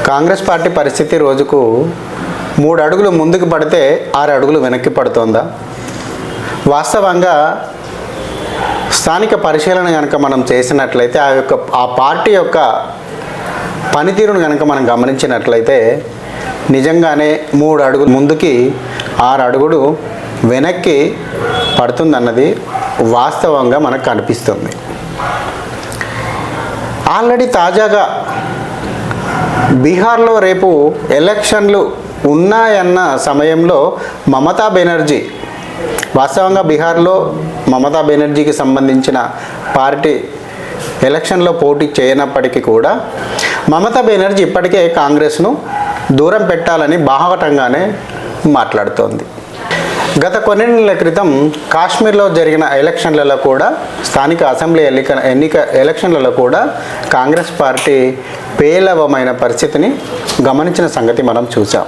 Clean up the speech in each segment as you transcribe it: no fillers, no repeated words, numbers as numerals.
Congress party పరిస్థితి రోజుకు 3 అడుగులు ముందుకు పడితే 6 అడుగులు వెనక్కి పడుతోందా? వాస్తవంగా స్థానిక పరిశీలన కనుక మనం చేసినట్లయితే ఆ పార్టీ యొక్క పనితీరును కనుక మనం గమనించినట్లయితే నిజంగానే 3 అడుగులు ముందుకి 6 అడుగులు వెనక్కి పడుతుందన్నది వాస్తవంగా మనకు కనిపిస్తుంది. ఆల్రెడీ తాజాగా బీహార్లో రేపు ఎలక్షన్లు ఉన్నాయన్న సమయంలో మమతా బెనర్జీ, వాస్తవంగా బీహార్లో మమతా బెనర్జీకి సంబంధించిన పార్టీ ఎలక్షన్లో పోటీ చేయనప్పటికీ కూడా మమతా బెనర్జీ ఇప్పటికే కాంగ్రెస్ను దూరం పెట్టాలని బాహాటంగానే మాట్లాడుతోంది. గత కొన్ని నెలల క్రితం కాశ్మీర్లో జరిగిన ఎలక్షన్లలో కూడా, స్థానిక అసెంబ్లీ ఎన్నిక ఎలక్షన్లలో కూడా కాంగ్రెస్ పార్టీ పేలవమైన పరిస్థితిని గమనించిన సంగతి మనం చూసాం.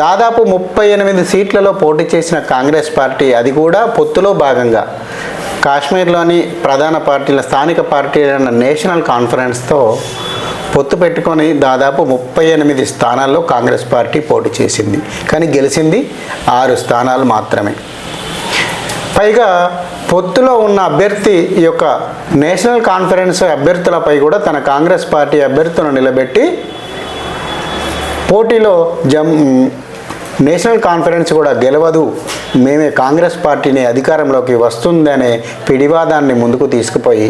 దాదాపు 38 సీట్లలో పోటీ చేసిన కాంగ్రెస్ పార్టీ, అది కూడా పొత్తులో భాగంగా కాశ్మీర్లోని ప్రధాన పార్టీల స్థానిక పార్టీలైన నేషనల్ కాన్ఫరెన్స్తో పొత్తు పెట్టుకొని దాదాపు 38 స్థానాల్లో కాంగ్రెస్ పార్టీ పోటీ చేసింది. కానీ గెలిచింది 6 స్థానాలు మాత్రమే. పైగా పొత్తులో ఉన్న అభ్యర్థి యొక్క నేషనల్ కాన్ఫరెన్స్ అభ్యర్థులపై కూడా తన కాంగ్రెస్ పార్టీ అభ్యర్థులను నిలబెట్టి పోటీలో నేషనల్ కాన్ఫరెన్స్ కూడా గెలవదు, మేమే కాంగ్రెస్ పార్టీని అధికారంలోకి వస్తుందనే పిడివాదాన్ని ముందుకు తీసుకుపోయి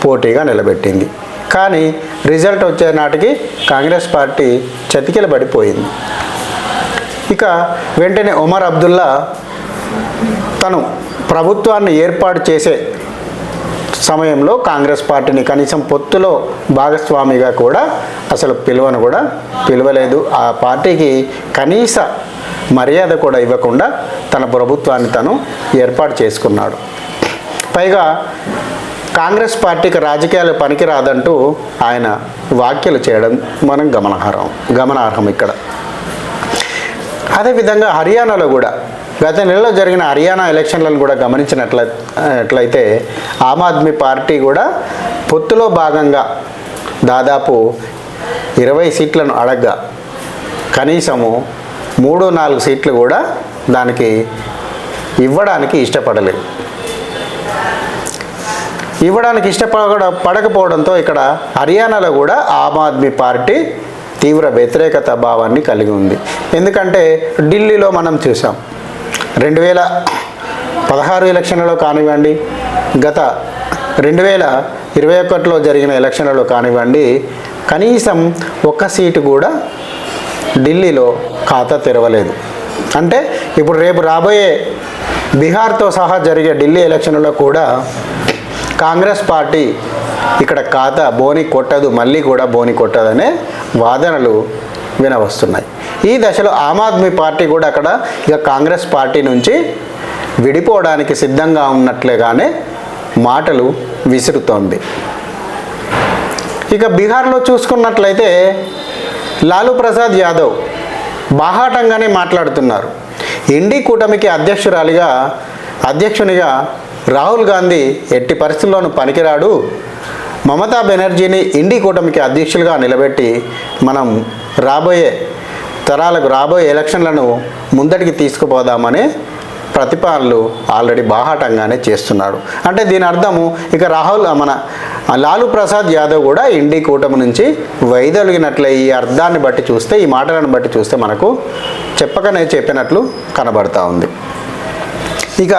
పోటీగా నిలబెట్టింది. కానీ రిజల్ట్ వచ్చే నాటికి కాంగ్రెస్ పార్టీ చతికిలబడిపోయింది. ఇక వెంటనే ఒమర్ అబ్దుల్లా తను ప్రభుత్వాన్ని ఏర్పాటు చేసే సమయంలో కాంగ్రెస్ పార్టీని కనీసం పొత్తులో భాగస్వామిగా కూడా అసలు పిలవలేదు. ఆ పార్టీకి కనీస మర్యాద కూడా ఇవ్వకుండా తన ప్రభుత్వాన్ని తను ఏర్పాటు చేసుకున్నాడు. పైగా కాంగ్రెస్ పార్టీకి రాజకీయాలు పనికిరాదంటూ ఆయన వ్యాఖ్యలు చేయడం మనం గమనార్హం ఇక్కడ. అదేవిధంగా హర్యానాలో కూడా గత నెలలో జరిగిన హర్యానా ఎలక్షన్లను కూడా గమనించినట్లయితే ఆమ్ ఆద్మీ పార్టీ కూడా పొత్తులో భాగంగా దాదాపు 20 సీట్లను అడగ్గా కనీసము 3-4 సీట్లు కూడా దానికి ఇవ్వడానికి ఇష్టపడకపోవడంతో ఇక్కడ హర్యానాలో కూడా ఆమ్ ఆద్మీ పార్టీ తీవ్ర వ్యతిరేకత భావాన్ని కలిగి ఉంది. ఎందుకంటే ఢిల్లీలో మనం చూసాం 2016 ఎలక్షన్లలో కానివ్వండి, గత 2021లో జరిగిన ఎలక్షన్లలో కానివ్వండి, కనీసం 1 సీటు కూడా ఢిల్లీలో ఖాతా తెరవలేదు. అంటే ఇప్పుడు రేపు రాబోయే బీహార్తో సహా జరిగే ఢిల్లీ ఎలక్షన్లలో కూడా కాంగ్రెస్ పార్టీ ఇక్కడ ఖాతా మళ్ళీ కూడా బోని కొట్టదనే వాదనలు వినవస్తున్నాయి. ఈ దశలో ఆమ్ ఆద్మీ పార్టీ కూడా అక్కడ ఇక కాంగ్రెస్ పార్టీ నుంచి విడిపోవడానికి సిద్ధంగా ఉన్నట్లుగానే మాటలు విసురుతోంది. ఇక బీహార్లో చూసుకున్నట్లయితే లాలూ ప్రసాద్ యాదవ్ బాహాటంగానే మాట్లాడుతున్నారు. ఇండి కూటమికి అధ్యక్షునిగా రాహుల్ గాంధీ ఎట్టి పరిస్థితుల్లోనూ పనికిరాడు, మమతా బెనర్జీని ఇండి కూటమికి అధ్యక్షులుగా నిలబెట్టి మనం రాబోయే ఎలక్షన్లను ముందటికి తీసుకుపోదామనే ప్రతిపాదనలు ఆల్రెడీ బాహాటంగానే చేస్తున్నాడు. అంటే దీని అర్థము ఇక లాలూ ప్రసాద్ యాదవ్ కూడా ఇండి కూటమి నుంచి వైదొలిగినట్లే. ఈ అర్థాన్ని బట్టి చూస్తే, ఈ మాటలను బట్టి చూస్తే మనకు చెప్పినట్లు కనబడతా ఉంది. ఇక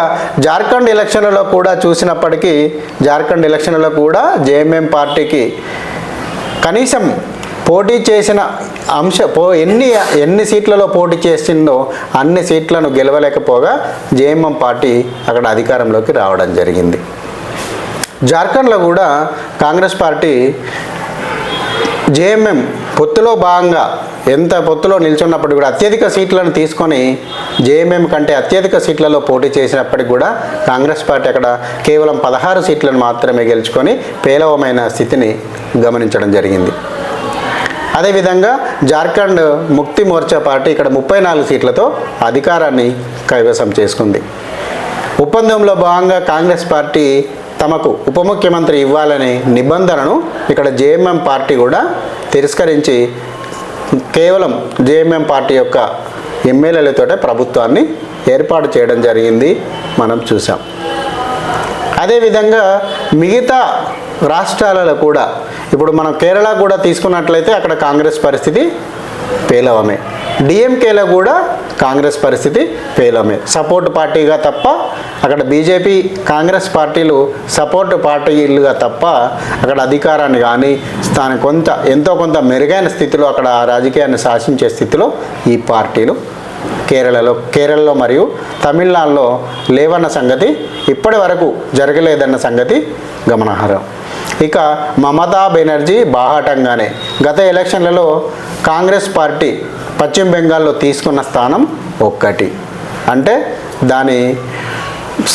జార్ఖండ్ ఎలక్షన్లలో కూడా చూసినప్పటికీ జేఎంఎం పార్టీకి కనీసం పోటీ చేసిన ఎన్ని సీట్లలో పోటీ చేసిందో అన్ని సీట్లను గెలవలేకపోగా జేఎంఎం పార్టీ అక్కడ అధికారంలోకి రావడం జరిగింది. జార్ఖండ్లో కూడా కాంగ్రెస్ పార్టీ జేఎంఎం పొత్తులో భాగంగా పొత్తులో నిల్చున్నప్పటికీ కూడా అత్యధిక సీట్లను తీసుకొని జేఎంఎం కంటే అత్యధిక సీట్లలో పోటీ చేసినప్పటికీ కూడా కాంగ్రెస్ పార్టీ అక్కడ కేవలం 16 సీట్లను మాత్రమే గెలుచుకొని పేలవమైన స్థితిని గమనించడం జరిగింది. అదేవిధంగా జార్ఖండ్ ముక్తి మోర్చా పార్టీ ఇక్కడ 34 సీట్లతో అధికారాన్ని కైవసం చేసుకుంది. ఒప్పందంలో భాగంగా కాంగ్రెస్ పార్టీ తమకు ఉప ముఖ్యమంత్రి ఇవ్వాలనే నిబంధనను ఇక్కడ జేఎంఎం పార్టీ కూడా తిరస్కరించి కేవలం జేఎంఎం పార్టీ యొక్క ఎమ్మెల్యేలతోటే ప్రభుత్వాన్ని ఏర్పాటు చేయడం జరిగింది, మనం చూసాం. అదేవిధంగా మిగతా రాష్ట్రాలలో కూడా ఇప్పుడు మనం కేరళ కూడా తీసుకున్నట్లయితే అక్కడ కాంగ్రెస్ పరిస్థితి పేలవమే, డిఎంకేలో కూడా కాంగ్రెస్ పరిస్థితి పేలవమే. సపోర్ట్ పార్టీగా తప్ప అక్కడ బీజేపీ కాంగ్రెస్ పార్టీలు సపోర్ట్ పార్టీలుగా తప్ప అక్కడ అధికారాన్ని కానీ ఎంతో కొంత మెరుగైన స్థితిలో అక్కడ రాజకీయాన్ని శాసించే స్థితిలో ఈ పార్టీలు కేరళలో మరియు తమిళనాడులో లేవన్న సంగతి ఇప్పటి వరకు జరగలేదన్న సంగతి గమనార్హం. ఇక మమతా బెనర్జీ బాహాటంగానే గత ఎలక్షన్లలో కాంగ్రెస్ పార్టీ పశ్చిమ బెంగాల్లో తీసుకున్న స్థానం 1. అంటే దాని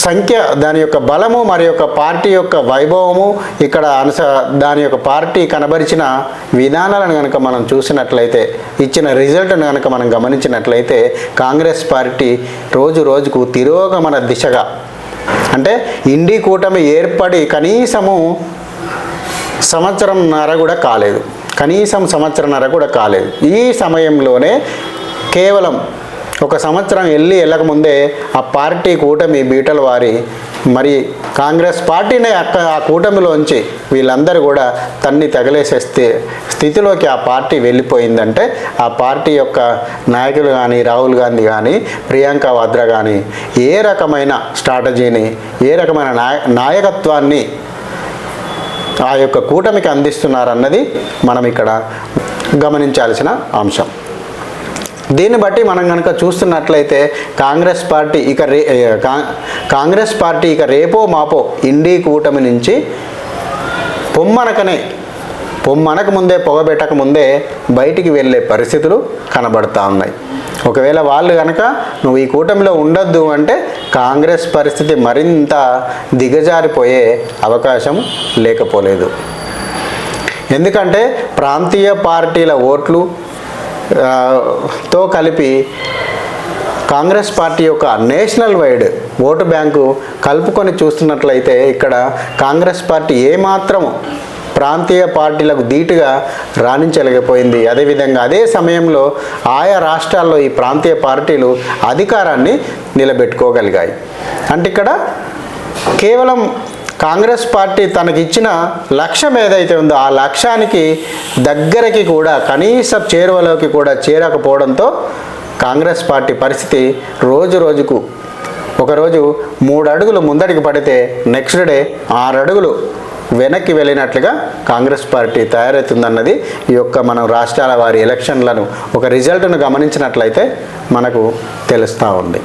సంఖ్య, దాని యొక్క బలము మరి యొక్క పార్టీ యొక్క వైభవము, ఇక్కడ దాని యొక్క పార్టీ కనబరిచిన విధానాలను కనుక మనం చూసినట్లయితే, ఇచ్చిన రిజల్ట్ను కనుక మనం గమనించినట్లయితే కాంగ్రెస్ పార్టీ రోజు రోజుకు తిరోగమన దిశగా, అంటే ఇండి కూటమి ఏర్పడి కనీసము సంవత్సరంన్నర కూడా కాలేదు. ఈ సమయంలోనే కేవలం 1 సంవత్సరం వెళ్ళకముందే ఆ పార్టీ కూటమి బీటలు వారి మరి కాంగ్రెస్ పార్టీనే ఆ కూటమిలోంచి వీళ్ళందరూ కూడా తగిలేసే స్థితిలోకి ఆ పార్టీ వెళ్ళిపోయిందంటే ఆ పార్టీ యొక్క నాయకులు కానీ, రాహుల్ గాంధీ కానీ, ప్రియాంక వాద్రా కానీ ఏ రకమైన స్ట్రాటజీని, ఏ రకమైన నాయకత్వాన్ని ఆ యొక్క కూటమికి అందిస్తున్నారన్నది మనం ఇక్కడ గమనించాల్సిన అంశం. దీన్ని బట్టి మనం కనుక చూస్తున్నట్లయితే కాంగ్రెస్ పార్టీ ఇక రేపో మాపో ఇండి కూటమి నుంచి పొమ్మనక ముందే పొగబెట్టక ముందే బయటికి వెళ్ళే పరిస్థితులు కనబడుతూ ఉన్నాయి. ఒకవేళ వాళ్ళు కనుక నువ్వు ఈ కూటమిలో ఉండొద్దు అంటే కాంగ్రెస్ పరిస్థితి మరింత దిగజారిపోయే అవకాశం లేకపోలేదు. ఎందుకంటే ప్రాంతీయ పార్టీల ఓట్లు తో కలిపి కాంగ్రెస్ పార్టీ యొక్క నేషనల్ వైడ్ ఓటు బ్యాంకు కలుపుకొని చూస్తున్నట్లయితే ఇక్కడ కాంగ్రెస్ పార్టీ ఏమాత్రము ప్రాంతీయ పార్టీలకు ధీటుగా రాణించలేకపోయింది. అదేవిధంగా అదే సమయంలో ఆయా రాష్ట్రాల్లో ఈ ప్రాంతీయ పార్టీలు అధికారాన్ని నిలబెట్టుకోగలిగాయి. అంటే ఇక్కడ కేవలం కాంగ్రెస్ పార్టీ తనకిచ్చిన లక్ష్యం ఏదైతే ఉందో ఆ లక్ష్యానికి దగ్గరికి కూడా, కనీస చేరువలోకి కూడా చేరకపోవడంతో కాంగ్రెస్ పార్టీ పరిస్థితి రోజుకు ఒకరోజు 3 అడుగులు ముందడికి పడితే నెక్స్ట్ డే 6 అడుగులు వెనక్కి వెళ్ళినట్లుగా కాంగ్రెస్ పార్టీ తయారవుతుందన్నది ఈ యొక్క మనం రాష్ట్రాల వారి ఎలక్షన్లను ఒక రిజల్ట్ను గమనించినట్లయితే మనకు తెలుస్తూ ఉంది.